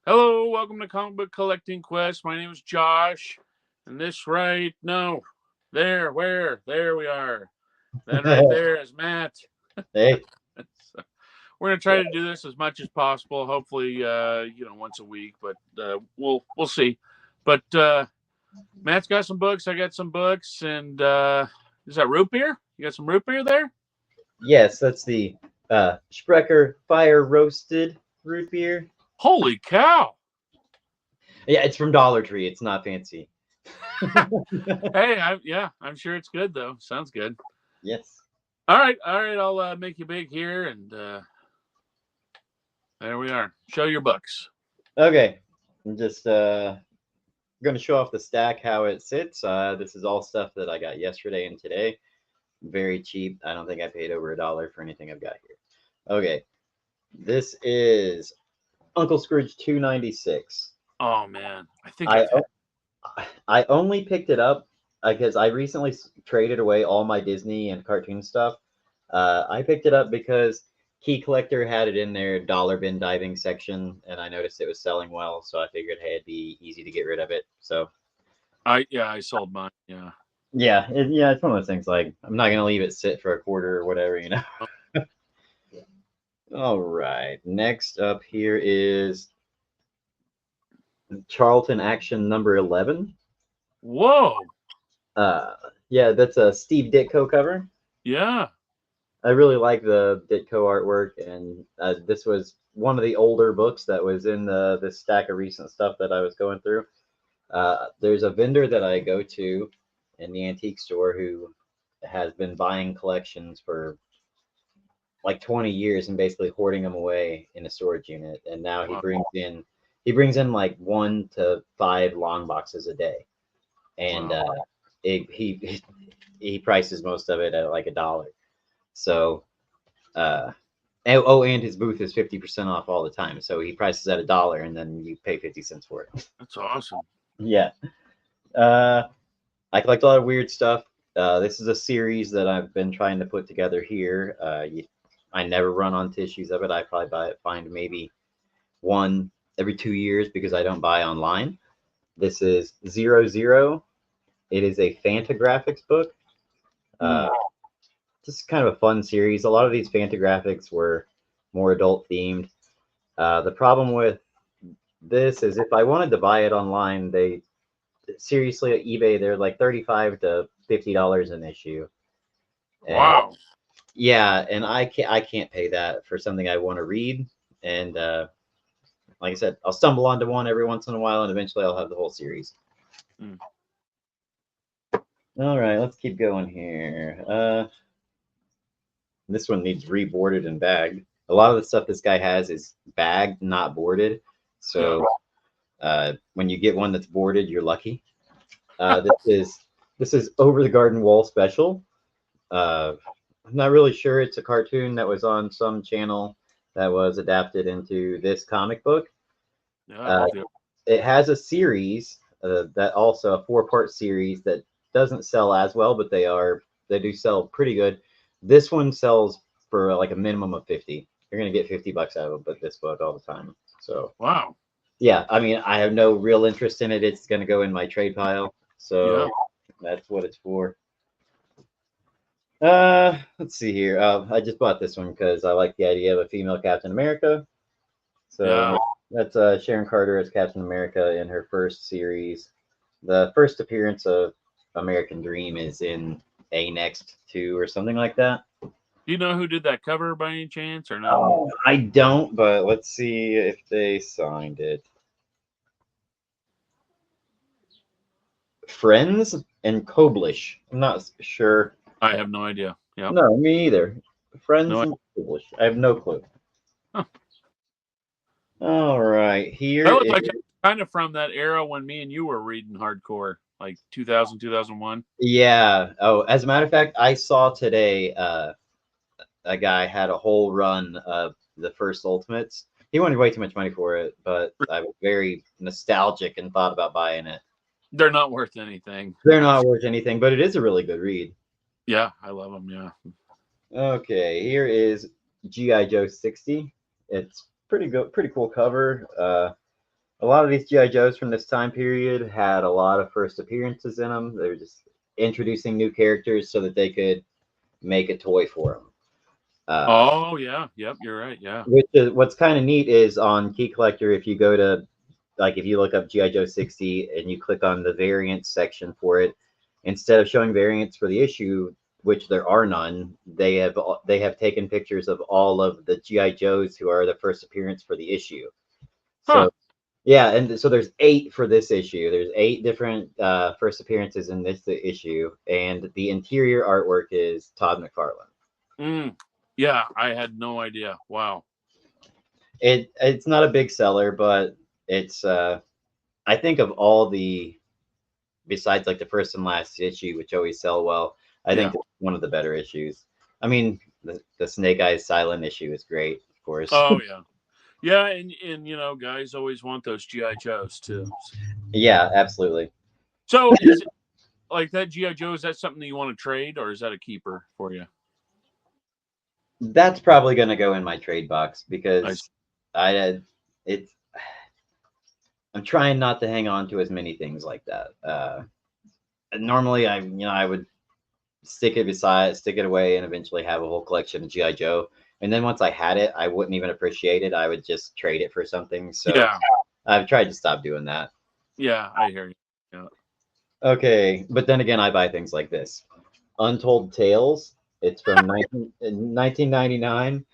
Hello, welcome to Comic Book Collecting Quest. My name is Josh, and this right, no, there, where, there we are. Then right there is Matt. Hey, So we're gonna try to do this as much as possible. Hopefully, once a week, but we'll see. But Matt's got some books. I got some books, and is that root beer? You got some root beer there? yes, that's the Sprecher Fire Roasted Root Beer. Holy cow! Yeah, it's from Dollar Tree. It's not fancy. Hey, I'm sure it's good though. Sounds good. Yes. All right. I'll make you big here, and there we are. Show your books. Okay. I'm just going to show off the stack how it sits. This is all stuff that I got yesterday and today. Very cheap. I don't think I paid over $1 for anything I've got here. Okay. This is Uncle Scrooge 296. Oh man, I think I I've had. I only picked it up because I recently traded away all my Disney and cartoon stuff. I picked it up because Key Collector had it in their dollar bin diving section, and I noticed it was selling well, so I figured, hey, it'd be easy to get rid of it. So I sold mine. Yeah. yeah, it's one of those things. Like I'm not gonna leave it sit for a quarter or whatever. Oh, All right, next up here is Charlton Action number 11. whoa. Uh, yeah, that's a Steve Ditko cover. Yeah. I really like the Ditko artwork, and this was one of the older books that was in the stack of recent stuff that I was going through. There's a vendor that I go to in the antique store who has been buying collections for like 20 years and basically hoarding them away in a storage unit. And now Wow. he brings in like 1 to 5 long boxes a day, and Wow. he prices most of it at like $1. So uh, and his booth is 50% off all the time. So he prices at $1, and then you pay 50 cents for it. That's awesome. Yeah. Uh, I collect a lot of weird stuff. This is a series that I've been trying to put together here. I never run on tissues of it. I probably find maybe one every 2 years because I don't buy online. This is 00. It is a Fantagraphics book. Hmm. Uh, just kind of a fun series. A lot of these Fantagraphics were more adult themed. The problem with this is if I wanted to buy it online, they seriously at eBay they're like $35 to $50 an issue, and Wow. yeah, and I can't pay that for something I want to read. And like I said, I'll stumble onto one every once in a while, and eventually I'll have the whole series. Hmm. All right, let's keep going here. This one needs reboarded and bagged. A lot of the stuff this guy has is bagged, not boarded. Yeah. So when you get one that's boarded, you're lucky. This is Over the Garden Wall special. I'm not really sure. It's a cartoon that was on some channel that was adapted into this comic book. Yeah. I Uh, love the. it has a series that also a 4-part series that doesn't sell as well, but they do sell pretty good. This one sells for like a minimum of 50. You're gonna get $50 out of this book all the time. So Wow. yeah, I mean, I have no real interest in it. It's gonna go in my trade pile. Yeah. So that's what it's for. Let's see here. I just bought this one because I like the idea of a female Captain America. Yeah. So that's Sharon Carter as Captain America in her first series. The first appearance of American Dream is in A Next 2 or something like that. Do you know who did that cover by any chance, or no? Oh, I don't, but let's see if they signed it. Friends and Koblish. I'm not sure. I have no idea. Yeah. No, me either. Friends No. and Koblish. I have no clue. Huh. All right, here That looked is like it was kind of from that era when me and you were reading hardcore, like 2000, 2001. yeah. Oh, as a matter of fact, I saw today a guy had a whole run of the first Ultimates. He wanted way too much money for it, but I was very nostalgic and thought about buying it. They're not worth anything. They're not worth anything, but it is a really good read. Yeah, I love them. Yeah. Okay, here is GI Joe 60. It's pretty good, pretty cool cover. a lot of these GI Joes from this time period had a lot of first appearances in them. They were just introducing new characters so that they could make a toy for them. Oh yeah, yep, you're right. Yeah. Which is what's kind of neat is on Key Collector, if you go to like if you look up GI Joe 60 and you click on the variants section for it, instead of showing variants for the issue, which there are none, they have taken pictures of all of the GI Joes who are the first appearance for the issue. Huh. So yeah, and so there's 8 for this issue. There's 8 different first appearances in this issue, and the interior artwork is Todd McFarlane. Yeah, I had no idea. Wow. It's not a big seller, but it's I think of all the besides like the first and last issue, which always sell well, I think it's one of the better issues. I mean, the Snake Eyes Silent issue is great, of course. Oh yeah. Yeah, and guys always want those GI Joes too. Yeah, absolutely. So is it like that GI Joe? Is that something that you want to trade, or is that a keeper for you? That's probably going to go in my trade box because I it's I'm trying not to hang on to as many things like that. Normally, I would stick it away, and eventually have a whole collection of GI Joe. And then once I had it, I wouldn't even appreciate it. I would just trade it for something. So Yeah. I've tried to stop doing that. Yeah, I hear you. Yeah. Okay, but then again, I buy things like this. Untold Tales. It's from 1999.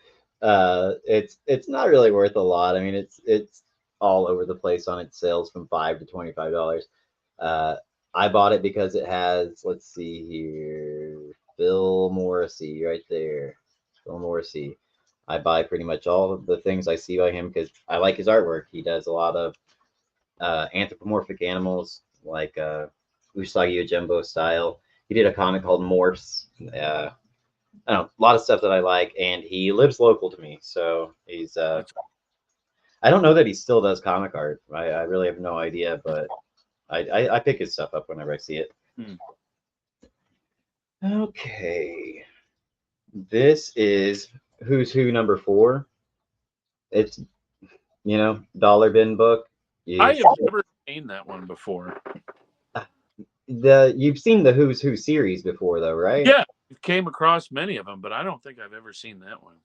It's not really worth a lot. I mean, it's all over the place on its sales from $5 to $25. I bought it because it has, let's see here, Bill Morrissey right there. Bill Morrissey. I buy pretty much all of the things I see by him because I like his artwork. He does a lot of anthropomorphic animals like Usagi Yojimbo style. He did a comic called Morphs. I don't know, a lot of stuff that I like, and he lives local to me, so he's. I don't know that he still does comic art. I really have no idea, but I pick his stuff up whenever I see it. Okay, this is Who's Who number 4. It's dollar bin book. I have never seen that one before. You've seen the Who's Who series before, though, right? Yeah, came across many of them, but I don't think I've ever seen that one.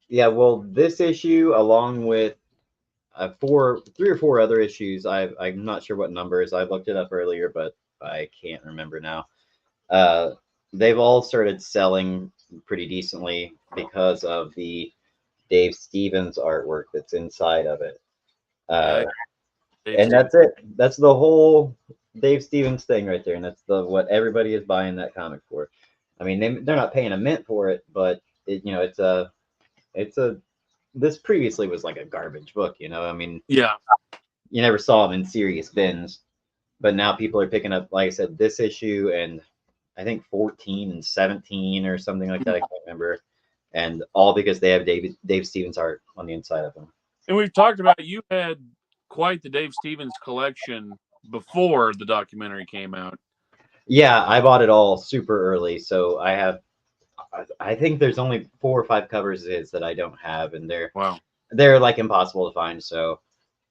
Yeah. Well, this issue, along with 3 or 4 other issues, I'm not sure what numbers. I looked it up earlier, but I can't remember now. They've all started selling pretty decently because of the Dave Stevens artwork that's inside of it. And that's it. That's the whole Dave Stevens thing right there, and that's what everybody is buying that comic for. I mean, they're not paying a mint for it, but it's a this previously was like a garbage book. I mean, yeah, you never saw them in serious bins, but now people are picking up, like I said, this issue and I think 14 and 17 or something like that. I can't remember, and all because they have Dave Stevens art on the inside of them. And we've talked about you had quite the Dave Stevens collection before the documentary came out. Yeah, I bought it all super early, so I think there's only 4 or 5 covers of his that I don't have, and they're like impossible to find. So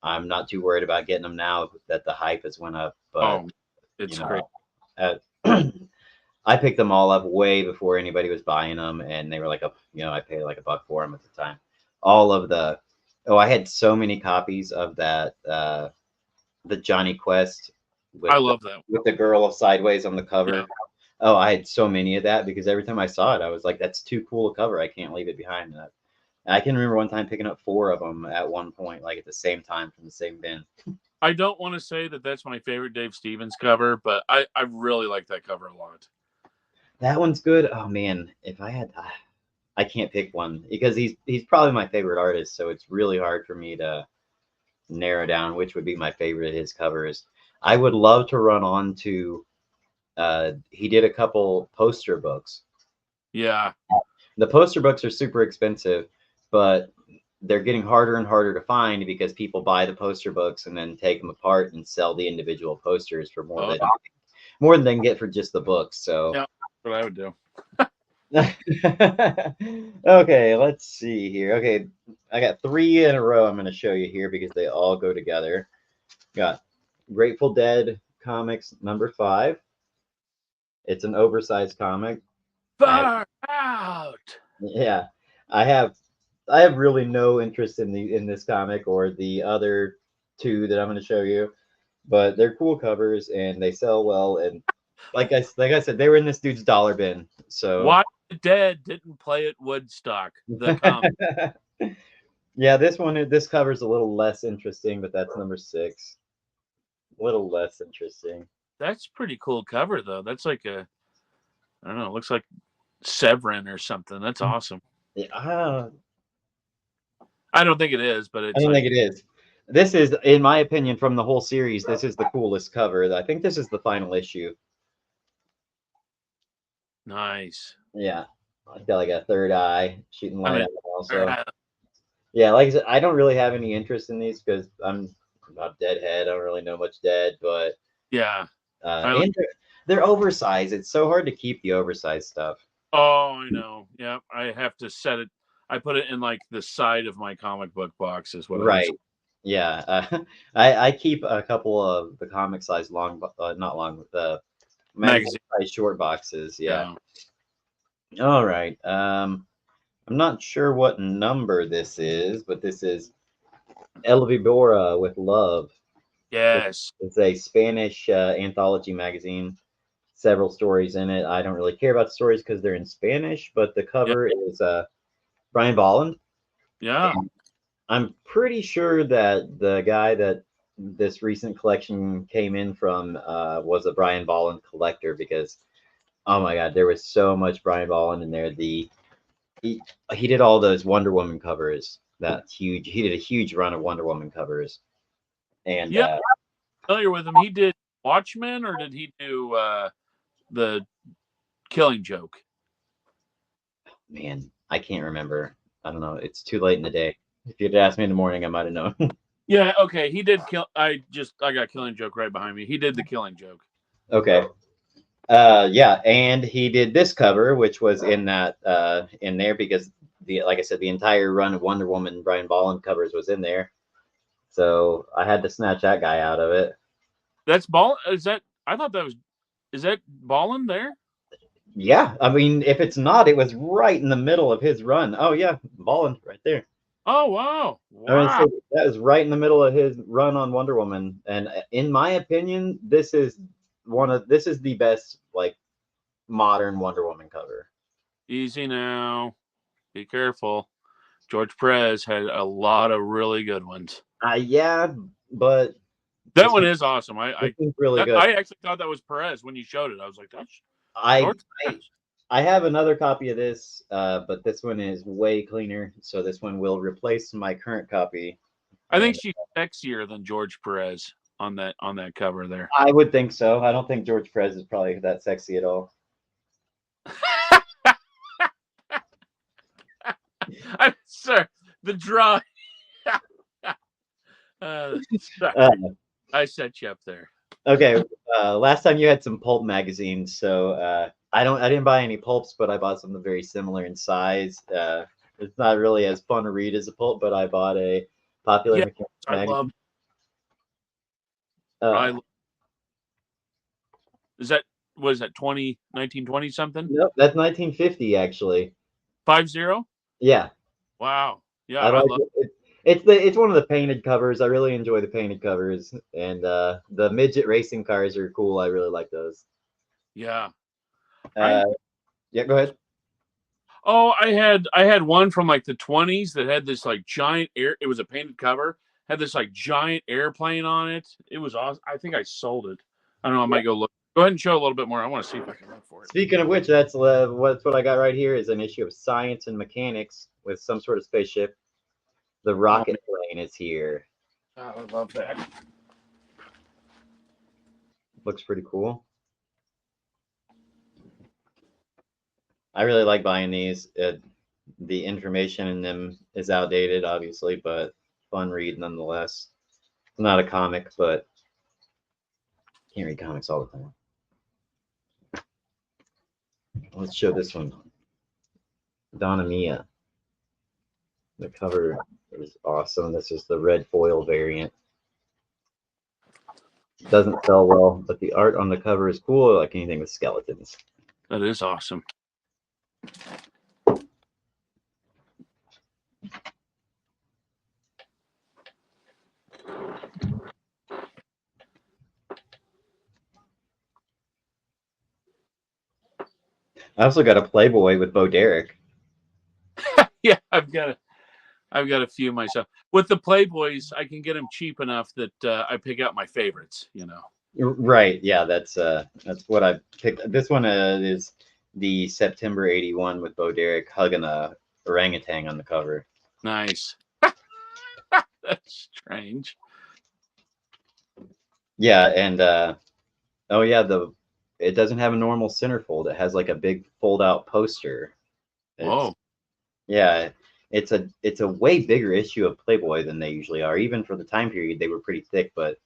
I'm not too worried about getting them now that the hype has went up. But it's great. I picked them all up way before anybody was buying them, and they were like I paid like $1 for them at the time. All of I had so many copies of that the Johnny Quest. I love that with the girl sideways on the cover. Yeah. Oh, I had so many of that because every time I saw it, I was like, "That's too cool a cover. I can't leave it behind." That I can remember one time picking up 4 of them at one point, like at the same time from the same bin. I don't want to say that that's my favorite Dave Stevens cover, but I really like that cover a lot. That one's good. Oh man, if I had, I can't pick one because he's probably my favorite artist, so it's really hard for me to narrow down which would be my favorite of his covers. I would love to run on to. He did a couple poster books. Yeah, the poster books are super expensive, but they're getting harder and harder to find because people buy the poster books and then take them apart and sell the individual posters for more than they can get for just the books. So yeah, that's what I would do. Okay, let's see here. Okay, I got three in a row I'm going to show you here because they all go together. Got Grateful Dead comics number 5. It's an oversized comic. Far out. Yeah, I have I have really no interest in this comic or the other two that I'm going to show you, but they're cool covers and they sell well. And like I said, they were in this dude's dollar bin. So Why the Dead didn't play at Woodstock? The comic. yeah, this cover's a little less interesting, but that's number 6. A little less interesting. That's pretty cool cover though. That's like a I don't know. It looks like Severin or something. That's awesome. Yeah, I don't think it is, but I it's don't like think it is. This is, in my opinion, from the whole series, this is the coolest cover. I think this is the final issue. nice. Yeah, I got like a third eye shooting I light mean, out also. Yeah, like I said, I don't really have any interest in these because I'm not Deadhead. I don't really know much Dead, but yeah. I like. and they're oversized. It's so hard to keep the oversized stuff. Oh, I know. Yeah, I have to set it. I put it in like the side of my comic book box is what I was. Right. Yeah. I keep a couple of the comic size not long, the magazine Magazine. size short boxes. Yeah. Yeah. All right. I'm not sure what number this is, but this is El Vibora with Love. Yes. It's a Spanish anthology magazine. Several stories in it. I don't really care about the stories because they're in Spanish, but the Yeah. cover is Brian Bolland. Yeah. I'm pretty sure that the guy that this recent collection came in from was a Brian Bolland collector because oh my god, there was so much Brian Bolland in there. He, he did all those Wonder Woman covers. That huge. He did a huge run of Wonder Woman covers, and Yeah. Familiar with him. He did Watchmen, or did he do the Killing Joke? man, I can't remember. I don't know. It's too late in the day. If you'd asked me in the morning, I might have known. Yeah. Okay. He did kill. I got Killing Joke right behind me. He did the Killing Joke. Okay. Yeah, and he did this cover, which was in that in there because like I said, the entire run of Wonder Woman Brian Bolland covers was in there. So I had to snatch that guy out of it. That's Ball. Is that? I thought that was. Is that Ballin there? Yeah, I mean, if it's not, it was right in the middle of his run. Oh yeah, Bolland right there. Oh wow! I mean, Wow! so that was right in the middle of his run on Wonder Woman, and in my opinion, this is the best like modern Wonder Woman cover. Easy now. Be careful. George Perez had a lot of really good ones. Yeah, but That this one one, is awesome. this one's really good. I actually thought that was Perez when you showed it. I was like, that's I George I Perez. I have another copy of this, but this one is way cleaner. So this one will replace my current copy, I think and she's sexier than George Perez on that cover there. I would think so. I don't think George Perez is probably that sexy at all. I'm sorry. The draw. Sorry. Uh, I set you up there. okay, last time you had some pulp magazines, so I didn't buy any pulps, but I bought something very similar in size. It's not really as fun to read as a pulp, but I bought a Popular Yeah, Mechanics I love. magazine. Uh, I is that was that 1920 something nope, that's 1950 actually. 50. Yeah, Wow. Yeah, I I like love. it. It's one of the painted covers. I really enjoy the painted covers, and the midget racing cars are cool. I really like those. Yeah. I Uh, yeah, go ahead. Oh, I had one from like the 20s that had this like giant air. It was a painted cover. Had this like giant airplane on it. It was awesome. I think I sold it. I don't know. I Yeah. might go look. Go ahead and show a little bit more. I want to see if I can look for it. Speaking of which, that's what I got right here is an issue of Science and Mechanics with some sort of spaceship. The Oh, rocket plane is here. man, I love that. Looks pretty cool. I really like buying these. The information in them is outdated, obviously, but fun read nonetheless. It's not a comic, but can't read comics all the time. Let's show this one. Donna Mia. The cover is awesome. This is the red foil variant. Doesn't sell well, but the art on the cover is cool. I like anything with skeletons. That is awesome. I also got a Playboy with Bo Derek. Yeah, I've got a few myself. With the Playboys, I can get them cheap enough that I pick out my favorites. You know. Right. Yeah, that's what I picked. This one is the September '81 with Bo Derek hugging a orangutan on the cover. Nice. That's strange. Yeah, and oh yeah, it doesn't have a normal centerfold. It has like a big fold out poster. It's Whoa. yeah, it's a way bigger issue of Playboy than they usually are. Even for the time period, they were pretty thick, but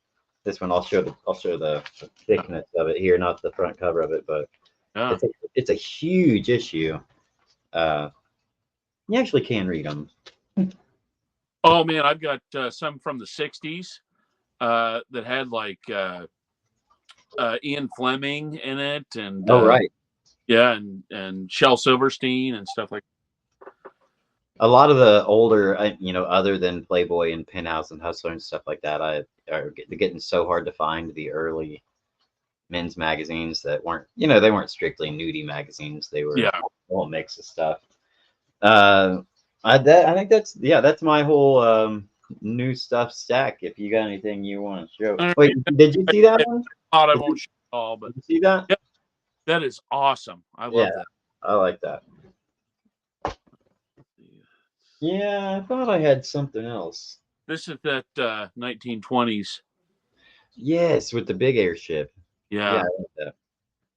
this one I'll show the thickness of it here, not the front cover of it, but Yeah. it's a huge issue. You actually can read them. Oh man, I've got some from the '60s that had like Ian Fleming in it, and Oh right. yeah, and Shel Silverstein and stuff like. A lot of the older, other than Playboy and Penthouse and Hustler and stuff like that, are getting so hard to find. The early men's magazines that weren't, they weren't strictly nudie magazines. They were Yeah. a whole mix of stuff. I think that's my whole new stuff stack. If you got anything you want to show, I wait, did you see that one? won't show it all, but Did you see that? yeah, that is awesome. I love that. I like that. Yeah, I thought I had something else. This is that 1920s. Yes, with the big airship. Yeah, Yeah, I like that.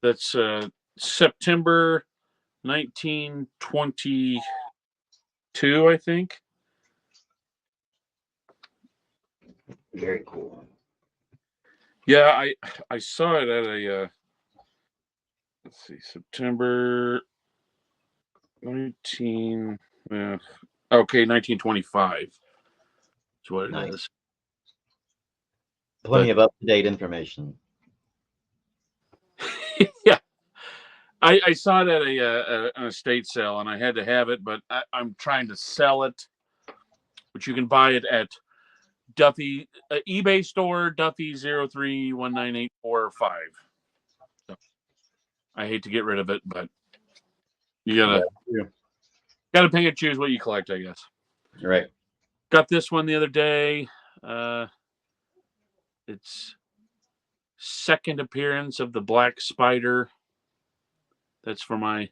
that's September 1922, I think. Very cool. Yeah, I saw it at a let's see, September 19 okay, 1925 is what it Nice. is. Plenty But of up-to-date information. yeah, I saw it at an estate sale and I had to have it, but I'm trying to sell it, but you can buy it at Duffy eBay store Duffy 03198445. So I hate to get rid of it, but you gotta pick and choose what you collect, I guess. Right. Got this one the other day. It's second appearance of the Black Spider. That's for my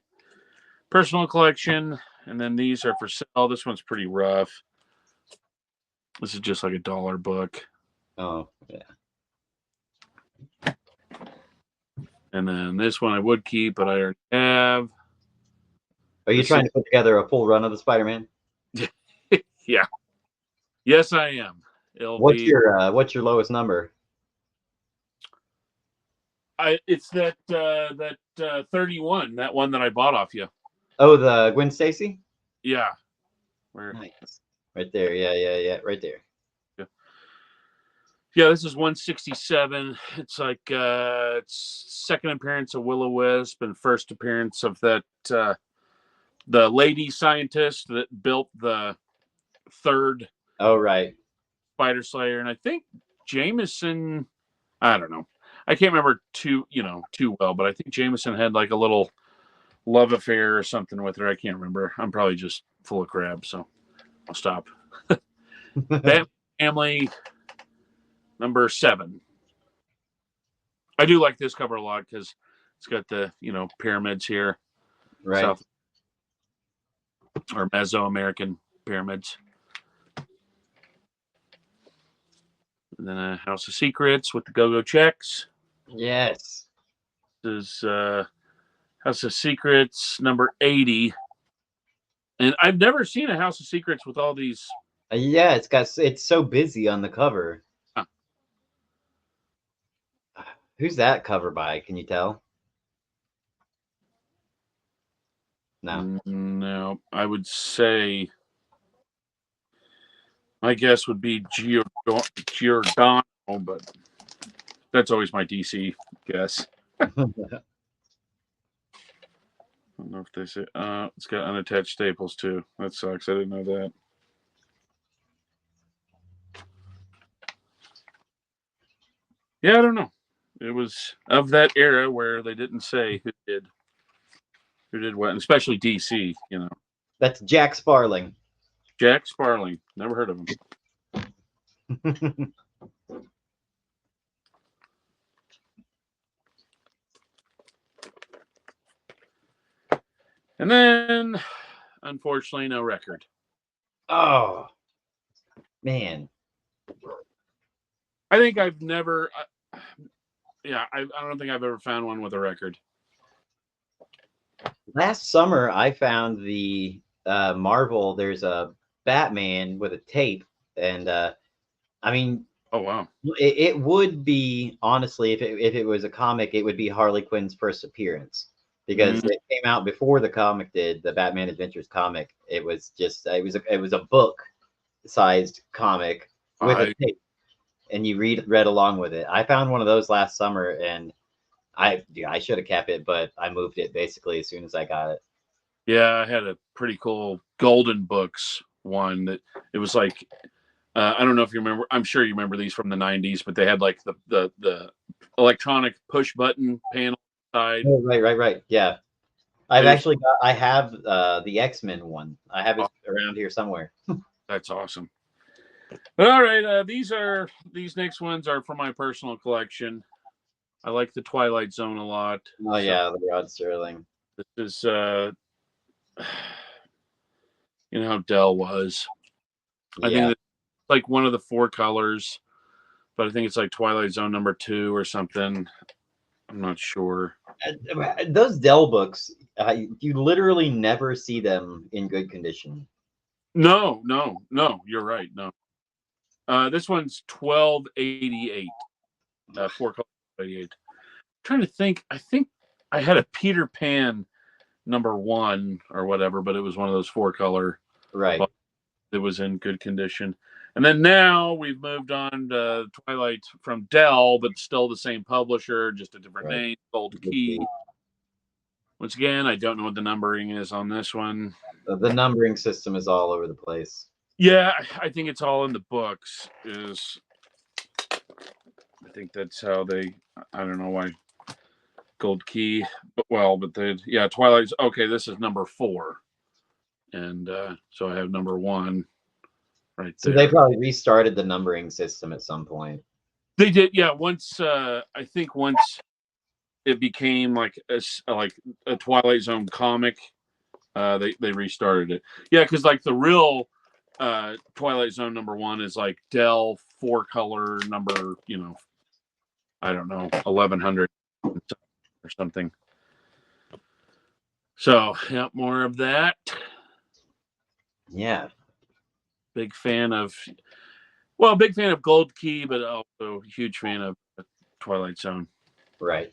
personal collection, and then these are for sale. This one's pretty rough. This is just like $1 book. Oh, yeah. And then this one I would keep, but I already have. Are you trying to put together a full run of the Spider-Man? Yeah. Yes, I am. What's your lowest number? It's that 31, that one that I bought off you. Oh, the Gwen Stacy? Yeah. Nice. Right there. Yeah. Right there. Yeah, this is 167. It's like it's second appearance of Will-O-Wisp and first appearance of that the lady scientist that built the third Right. Spider Slayer. And I think Jameson, I don't know. I can't remember too well, but I think Jameson had like a little love affair or something with her. I can't remember. I'm probably just full of crap, so I'll stop. Bat Family number 7. I do like this cover a lot because it's got the pyramids here, Right. South or Mesoamerican pyramids, and then a House of Secrets with the go-go checks. Yes. This is House of Secrets number 80, and I've never seen a House of Secrets with all these. Yeah, it's so busy on the cover. Huh. Who's that cover by? Can you tell? No. No, I would say my guess would be Giordano, but that's always my DC guess. I don't know if they say it's got unattached staples too. That sucks. I didn't know that. Yeah, I don't know. It was of that era where they didn't say who did what, and especially DC. You know, That's Jack Sparling. Jack Sparling. Never heard of him. And then, unfortunately, no record. Oh, man. I think I've never. Yeah, I don't think I've ever found one with a record. Last summer, I found the Marvel. There's a Batman with a tape, and I mean, Oh wow. it would be honestly, if it was a comic, it would be Harley Quinn's first appearance because it came out before the comic did. The Batman Adventures comic. It was just it was a book sized comic with a tape, and you read along with it. I found one of those last summer, and I should have kept it, but I moved it basically as soon as I got it. Yeah, I had a pretty cool Golden Books one that it was like I don't know if you remember. I'm sure you remember these from the '90s, but they had like the electronic push button panel side. Oh, right. Yeah, I have the X-Men one. I have it around here somewhere. That's awesome. But all right, these next ones are for my personal collection. I like the Twilight Zone a lot. Oh yeah, the Rod Sterling. This is you know how Dell was. I think that's like one of the four colors, but I think it's like Twilight Zone #2 or something. I'm not sure. Those Dell books, you literally never see them in good condition. No. You're right. No. This one's 1288. Four color 88. Trying to think. I think I had a Peter Pan #1 or whatever, but it was one of those four color. Right. It was in good condition. And then now we've moved on to Twilight from Dell, but still the same publisher, just a different name, Gold Key. Once again, I don't know what the numbering is on this one. The numbering system is all over the place. Yeah, I think it's all in the books. I think that's how they. I don't know why Gold Key, but Twilight's okay. This is #4, and so I have #1 right there. So they probably restarted the numbering system at some point. They did, yeah. Once I think once it became like a Twilight Zone comic, they restarted it. Yeah, because like the real Twilight Zone #1 is like Dell 4-color number, I don't know, 1100 or something. So yeah, more of that. Yeah. Big fan of Gold Key, but also huge fan of Twilight Zone. Right.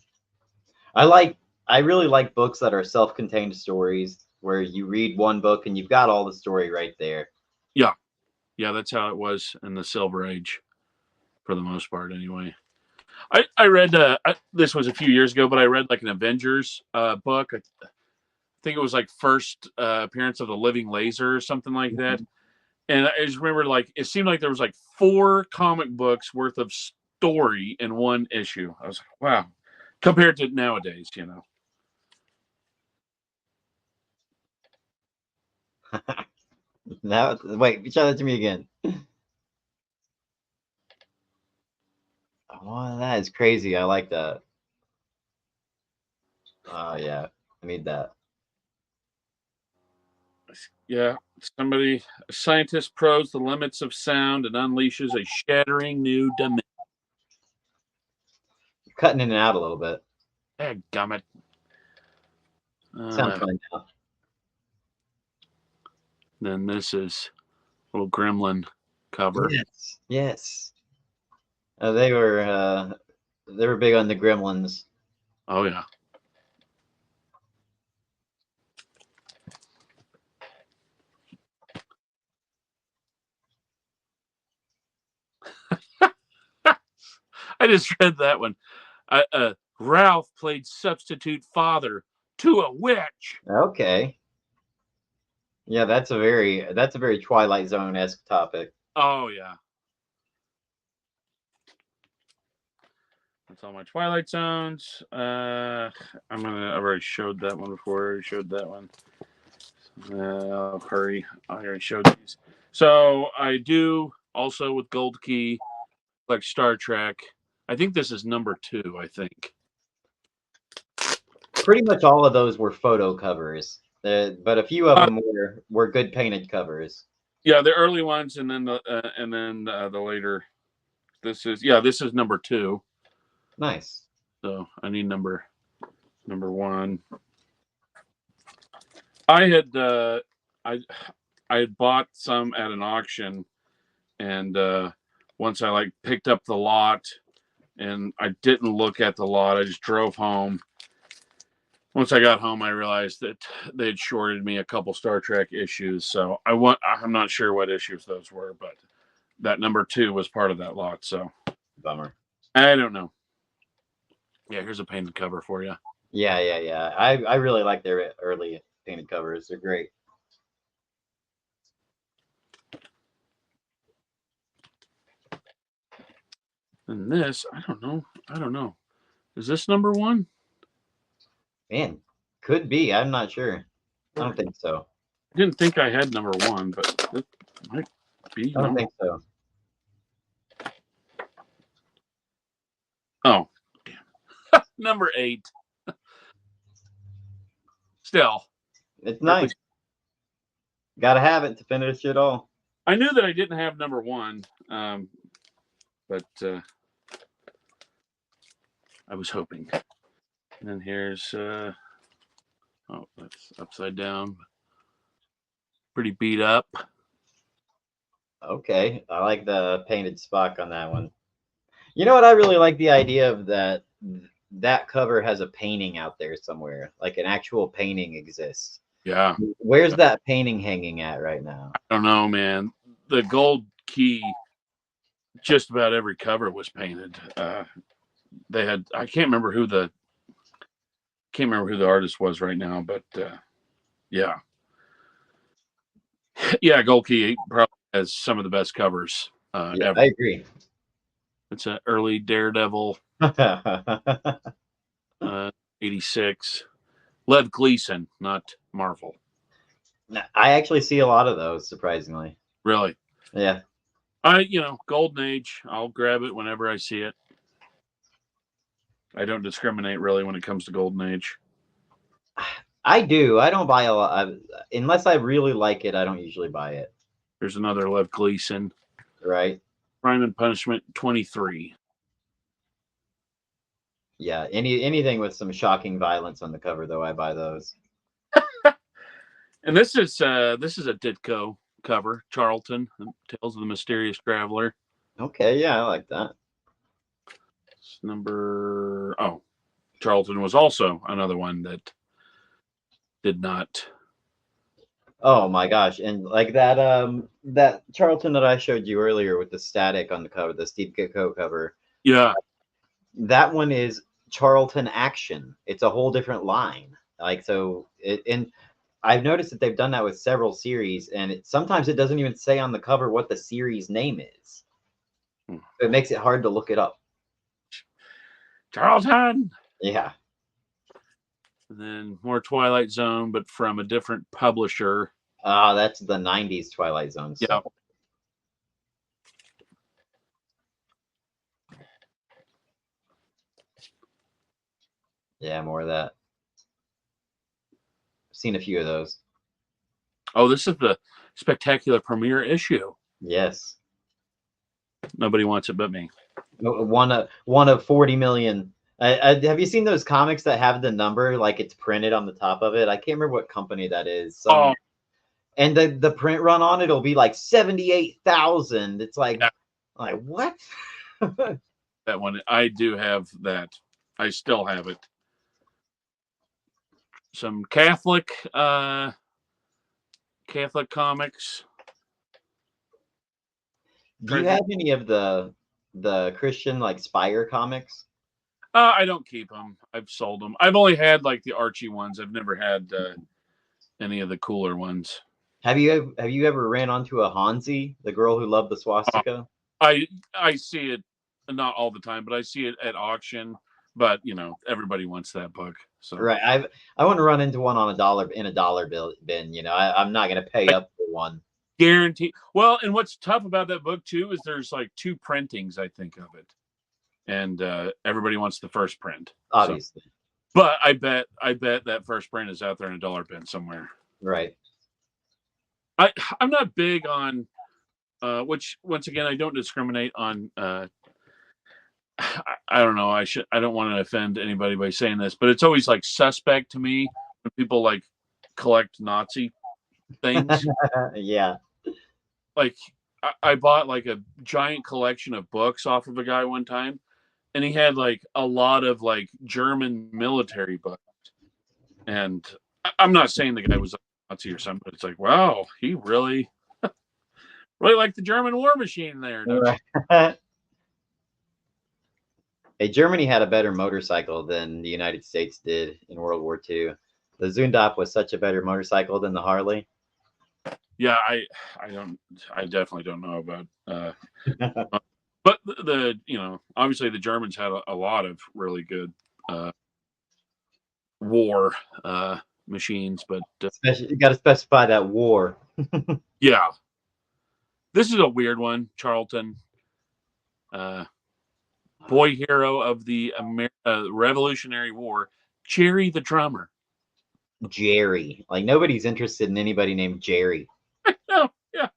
I really like books that are self-contained stories where you read one book and you've got all the story right there. Yeah, that's how it was in the Silver Age, for the most part, anyway. I read this was a few years ago, but I read like an Avengers book. I think it was like first appearance of the Living Laser or something like that. And I just remember like it seemed like there was like 4 comic books worth of story in one issue. I was like, wow, compared to nowadays, Now, wait, show that to me again. Oh, that is crazy. I like that. Oh yeah, I need that. Yeah, a scientist probes the limits of sound and unleashes a shattering new dimension. Cutting in and out a little bit. Dadgummit. Sounds fine now. Then this is a little gremlin cover. Yes. They were big on the Gremlins. Oh yeah. I just read that one. Ralph played substitute father to a witch. Okay. Yeah, that's a very Twilight Zone-esque topic. Oh yeah, that's all my Twilight Zones. I've already showed that one before. I already showed that one. I'll hurry. I already showed these. So I do also with Gold Key, like Star Trek. I think this is number 2. I think. Pretty much all of those were photo covers, but a few of them were good painted covers. Yeah, the early ones, and then the later. This is number 2. Nice. So I need number 1. I had I had bought some at an auction, and once I like picked up the lot, and I didn't look at the lot. I just drove home. Once I got home, I realized that they had shorted me a couple Star Trek issues. So I'm not sure what issues those were, but that number 2 was part of that lot. So bummer. I don't know. Yeah, here's a painted cover for you. Yeah. I really like their early painted covers. They're great. And this, I don't know. Is this number 1? Man, could be. I'm not sure. I don't think so. I didn't think I had number 1, but it might be. I don't think so. Oh, damn. Number 8. Still. It's nice. Gotta have it to finish it all. I knew that I didn't have number 1, but I was hoping. And then here's that's upside down. Pretty beat up. Okay, I like the painted Spock on that one. You know what? I really like the idea of that cover has a painting out there somewhere, like an actual painting exists. Yeah. Where's that painting hanging at right now? I don't know, man. The Gold Key, just about every cover was painted. They had, I can't remember who the artist was right now, but yeah. Yeah, Gold Key probably has some of the best covers Yeah, ever. I agree. It's an early Daredevil, 86. Lev Gleason, not Marvel. I actually see a lot of those, surprisingly. Really? Yeah. Golden Age. I'll grab it whenever I see it. I don't discriminate really when it comes to Golden Age. I do. I don't buy a lot unless I really like it. I don't usually buy it. There's another Lev Gleason. Right. Crime and Punishment 23. Yeah. Anything with some shocking violence on the cover, though, I buy those. And this is a Ditko cover, Charlton, Tales of the Mysterious Traveler. Okay, yeah, I like that. Charlton was also another one that did not. Oh my gosh. And like that Charlton that I showed you earlier with the static on the cover, the Steve Ditko cover. Yeah. That one is Charlton Action. It's a whole different line. Like and I've noticed that they've done that with several series, and sometimes it doesn't even say on the cover what the series name is. It makes it hard to look it up. Charlton. Yeah. And then more Twilight Zone, but from a different publisher. That's the 90s Twilight Zone stuff. Yeah, more of that. I've seen a few of those. Oh, this is the spectacular premiere issue. Yes. Nobody wants it but me. One of 40 million. Have you seen those comics that have the number like it's printed on the top of it? I can't remember what company that is. And the print run on it will be like 78,000. It's like what? That one, I do have that. I still have it. Some Catholic comics. Do you have any of the the Christian like Spire comics? I don't keep them. I've sold them. I've only had like the Archie ones. I've never had any of the cooler ones. Have you ever ran onto a Hansi, the girl who loved the Uh, swastika? I see it, not all the time, but I see it at auction. But everybody wants that book. So Right. I want to run into one on a dollar bill bin. I'm not gonna pay I up for one. guarantee. Well, and what's tough about that book too is there's like 2 printings, I think, of it, and everybody wants the first print. Obviously. So, but I bet that first print is out there in a dollar bin somewhere. Right. I'm not big on, which once again I don't discriminate on. I don't know. I don't want to offend anybody by saying this, but it's always like suspect to me when people like collect Nazi things. Yeah. Like I bought like a giant collection of books off of a guy one time, and he had like a lot of like German military books. And I'm not saying the guy was a Nazi or something, but it's like, wow, he really liked the German war machine there, don't you? Right. Hey, Germany had a better motorcycle than the United States did in World War II. The Zundap was such a better motorcycle than the Harley. Yeah, I definitely don't know about but obviously the Germans had a lot of really good war machines, but You got to specify that war. yeah, this is a weird one. Charlton, boy hero of the Revolutionary War, Jerry the drummer. Jerry. Like nobody's interested in anybody named Jerry. Oh, yeah.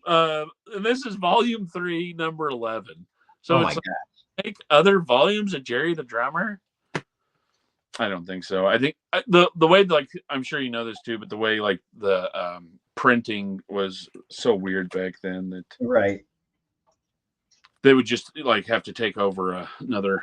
And this is volume 3, number 11. So Oh my it's like, god. make other volumes of Jerry the drummer. I don't think so. I think the way, like, I'm sure you know this too, but the way like the printing was so weird back then that Right. they would just like have to take over another.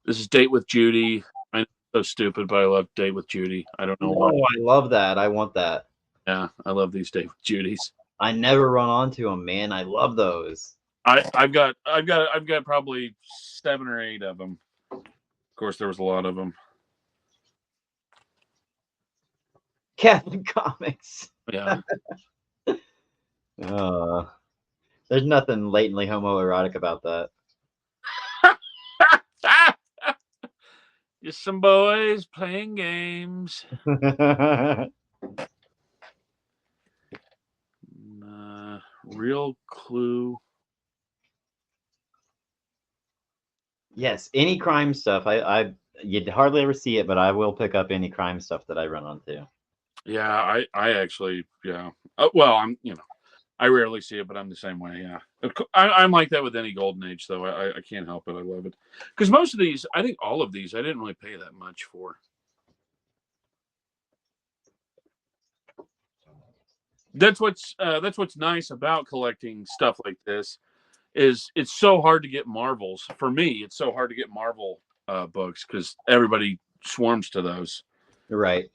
This is Date with Judy. I know it's so stupid, but I love Date with Judy. I don't know why. Oh, I love that. I want that. Yeah, I love these Date with Judys. I never run onto them, man. I love those. I've got probably 7 or 8 of them. Of course, there was a lot of them. Catholic comics. Yeah. There's nothing latently homoerotic about that. Just some boys playing games. Real Clue. Yes, any crime stuff. You'd hardly ever see it, but I will pick up any crime stuff that I run onto. Yeah, I actually, yeah. Well, I rarely see it, but I'm the same way. Yeah, I'm like that with any Golden Age, though. I can't help it. I love it because most of these, I think all of these, I didn't really pay that much for. That's what's nice about collecting stuff like this is it's so hard to get Marvels. For me, it's so hard to get Marvel books because everybody swarms to those. Right.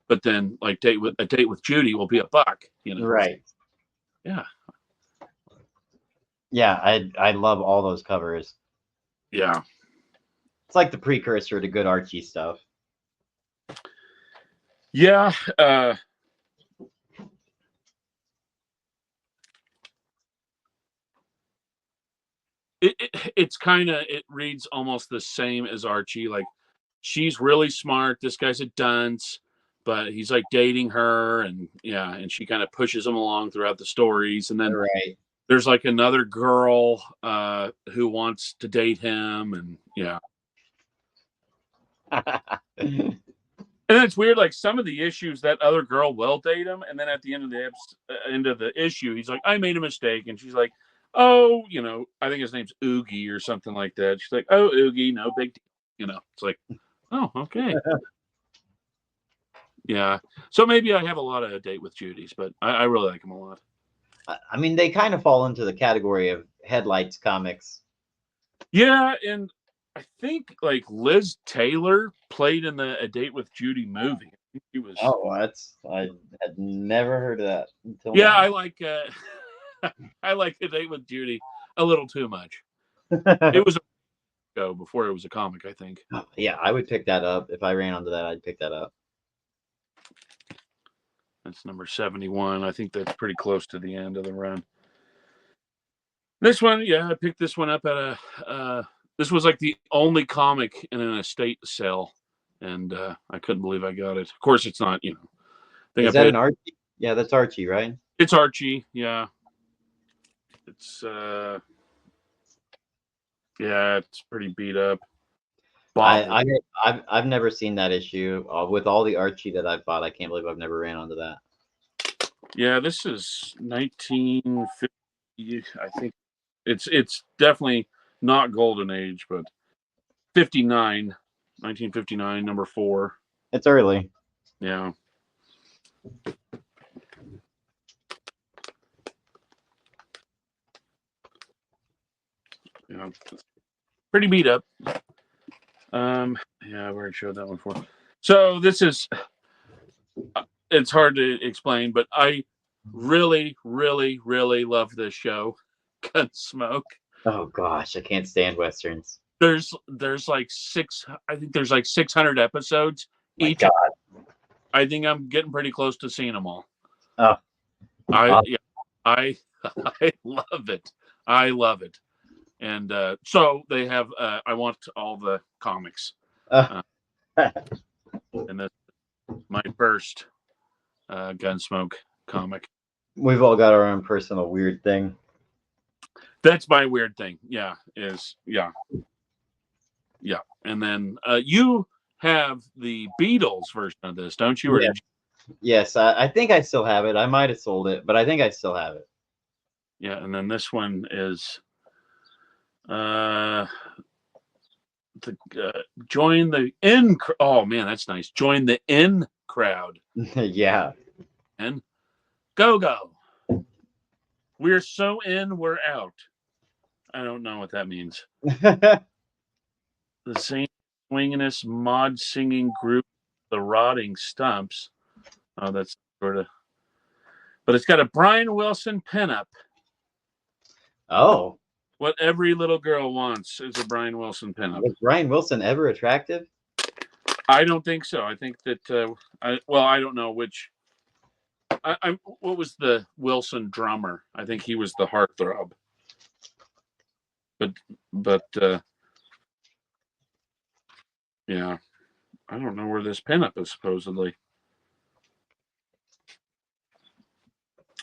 But then, like a date with Judy will be $1. Right. Yeah. Yeah, I love all those covers. Yeah. It's like the precursor to good Archie stuff. Yeah. It's kind of, it reads almost the same as Archie. Like, she's really smart. This guy's a dunce, but he's like dating her, and yeah, and she kind of pushes him along throughout the stories. And then Right. there's like another girl who wants to date him, and yeah. And it's weird, like some of the issues that other girl will date him, and then at the end of the issue, he's like, "I made a mistake," and she's like, "Oh, I think his name's Oogie or something like that." She's like, "Oh, Oogie, no big deal." It's like, oh, okay, yeah. So maybe I have a lot of date with Judy's, but I really like them a lot. I mean, they kind of fall into the category of headlights comics. Yeah, and I think like Liz Taylor played in the A Date with Judy movie. I think she was. Oh, I had never heard of that until Yeah, now. I like I like A Date with Judy a little too much. It was a show before it was a comic, I think. Yeah, I would pick that up if I ran onto that. I'd pick that up. That's number 71. I think that's pretty close to the end of the run. This one, yeah, I picked this one up at a. This was like the only comic in an estate sale, and I couldn't believe I got it. Of course, it's not. I think Is that an Archie? Yeah, that's Archie, right? It's Archie. Yeah, it's yeah, it's pretty beat up. I've never seen that issue. With all the Archie that I've bought, I can't believe I've never ran onto that. Yeah, this is 1950. I think it's definitely not Golden Age, but 1959, number 4. It's early. Yeah. Yeah. Pretty beat up. Yeah, I've already showed that one before. So this is, it's hard to explain, but I really, really, really love this show, Gunsmoke. Oh gosh, I can't stand westerns. There's like I think there's like 600 episodes each. God. I think I'm getting pretty close to seeing them all. Oh, I love it. I love it. And so they have. I want all the comics. And that's my first Gunsmoke comic. We've all got our own personal weird thing. That's my weird thing. Yeah, yeah. And then you have the Beatles version of this, don't you? Yeah. Yes, I think I still have it. I might have sold it, but I think I still have it. Yeah, and then this one is join the in. Oh man, that's nice. Join the in crowd. Yeah. And go. We're so in, we're out. I don't know what that means. The same swinginest mod singing group, the Rotting Stumps. Oh, that's sort of. But it's got a Brian Wilson pinup. Oh. What every little girl wants is a Brian Wilson pinup. Was Brian Wilson ever attractive? I don't think so. I think that I don't know which. What was the Wilson drummer? I think he was the heartthrob. But yeah, I don't know where this pinup is supposedly.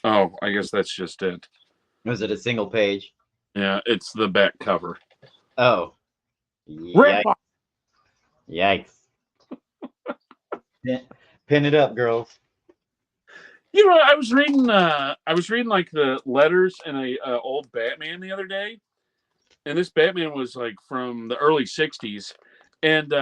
Oh, I guess that's just it. Was it a single page? Yeah, it's the back cover. Oh. Yikes. Yikes. Pin it up, girls. I was reading like the letters in a old Batman the other day, and this Batman was like from the early 60s, and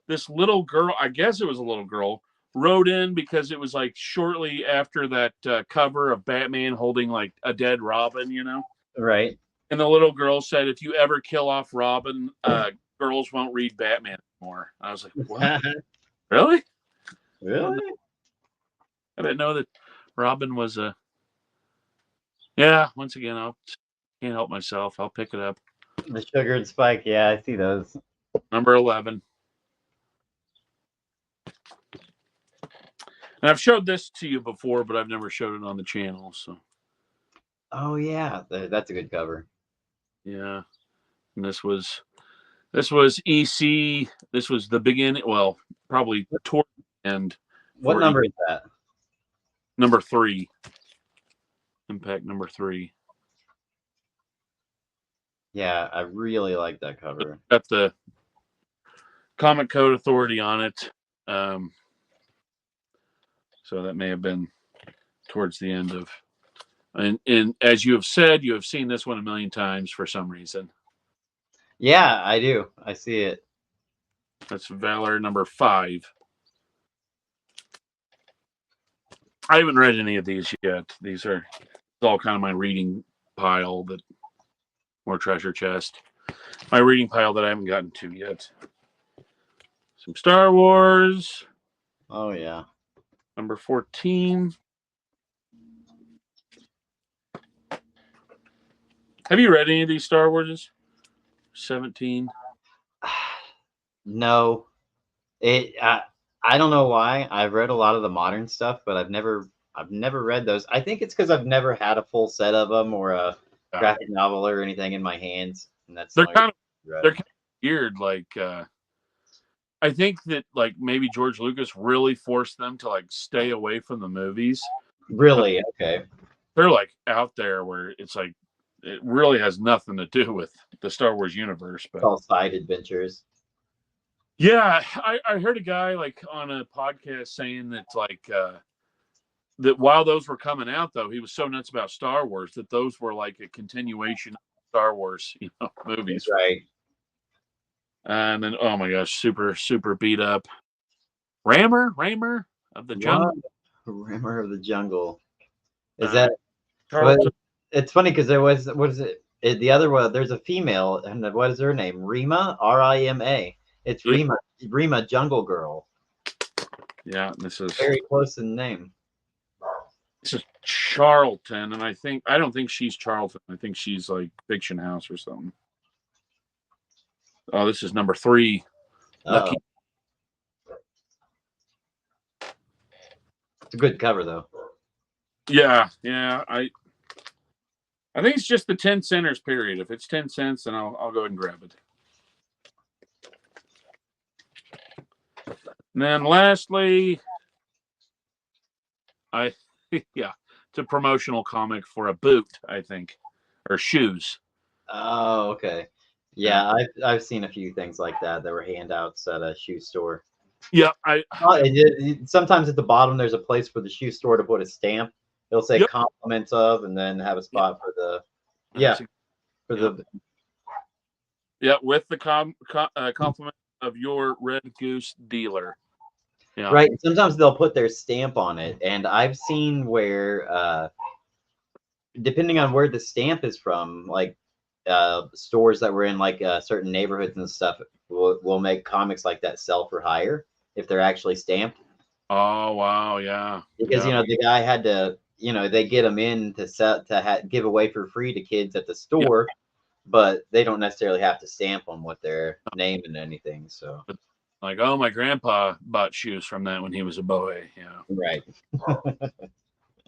this little girl, I guess it was a little girl, wrote in because it was like shortly after that cover of Batman holding like a dead Robin, Right. And the little girl said, if you ever kill off Robin, girls won't read Batman anymore. I was like, what? Really? Really? I didn't know that Robin was a. Yeah, once again, I can't help myself. I'll pick it up. The Sugar and Spike. Yeah, I see those. Number 11. And I've showed this to you before, but I've never showed it on the channel. So. Oh yeah, that's a good cover. Yeah, and this was EC. This was the beginning. Well, probably toward the end. What number is that? Number 3. Impact number 3. Yeah, I really like that cover. Got the Comic Code Authority on it. So that may have been towards the end of. And as you have said, you have seen this one a million times for some reason. Yeah, I do. I see it. That's Valor number 5. I haven't read any of these yet. These are all kind of my reading pile more treasure chest. My reading pile that I haven't gotten to yet. Some Star Wars. Oh yeah. Number 14. Have you read any of these Star Warses? 17? No, I don't know why. I've read a lot of the modern stuff, but I've never read those. I think it's because I've never had a full set of them or a Yeah. graphic novel or anything in my hands, and that's the They're only kind of reason I read they're them. kind of weird. Like I think that like maybe George Lucas really forced them to like stay away from the movies. But Really? Okay. they're like out there where it's like it really has nothing to do with the Star Wars universe. It's But all side adventures. yeah, I heard a guy like on a podcast saying that like that while those were coming out though, he was so nuts about Star Wars that those were like a continuation of Star Wars, movies. Right. And then oh my gosh, super beat up. Raymer of the What? Jungle. Rimmer of the Jungle. Is Uh, that? Well, Charlton. it's funny because there was what is it? The other one. There's a female, and what is her name? Rima. Rima. It's Yeah, Rima. Rima Jungle Girl. yeah. This Very close in name. is Charlton, and I don't think she's Charlton. I think she's like Fiction House or something. Oh, this is number 3. Uh, Lucky. it's a good cover though. Yeah. I think it's just the 10 centers period. If it's 10 cents, then I'll go ahead and grab it. And then lastly, yeah, it's a promotional comic for a boot, I think, or shoes. Oh, okay. Yeah, I've seen a few things like that that were handouts at a shoe store. Yeah, Sometimes at the bottom there's a place for the shoe store to put a stamp. It'll say Yep. compliments of, and then have a spot for the with the compliment of your Red Goose dealer. Yeah. right. Sometimes they'll put their stamp on it, and I've seen where depending on where the stamp is from, like stores that were in like certain neighborhoods and stuff will make comics like that sell for higher if they're actually stamped. Oh wow, yeah. Because Yeah. the guy had to, they get them in to give away for free to kids at the Yeah. store, but they don't necessarily have to stamp them with their name and anything. So Like, oh, my grandpa bought shoes from that when he was a boy. Yeah. right.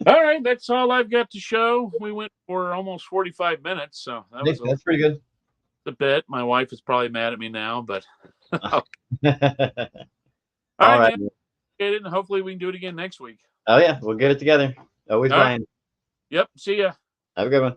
All right, that's all I've got to show. We went for almost 45 minutes, so that was That's pretty good. a bit. My wife is probably mad at me now, but all All right, right. man. And hopefully we can do it again next week. Oh yeah, we'll get it together. Always All right. Brian. Yep. See ya. Have a good one.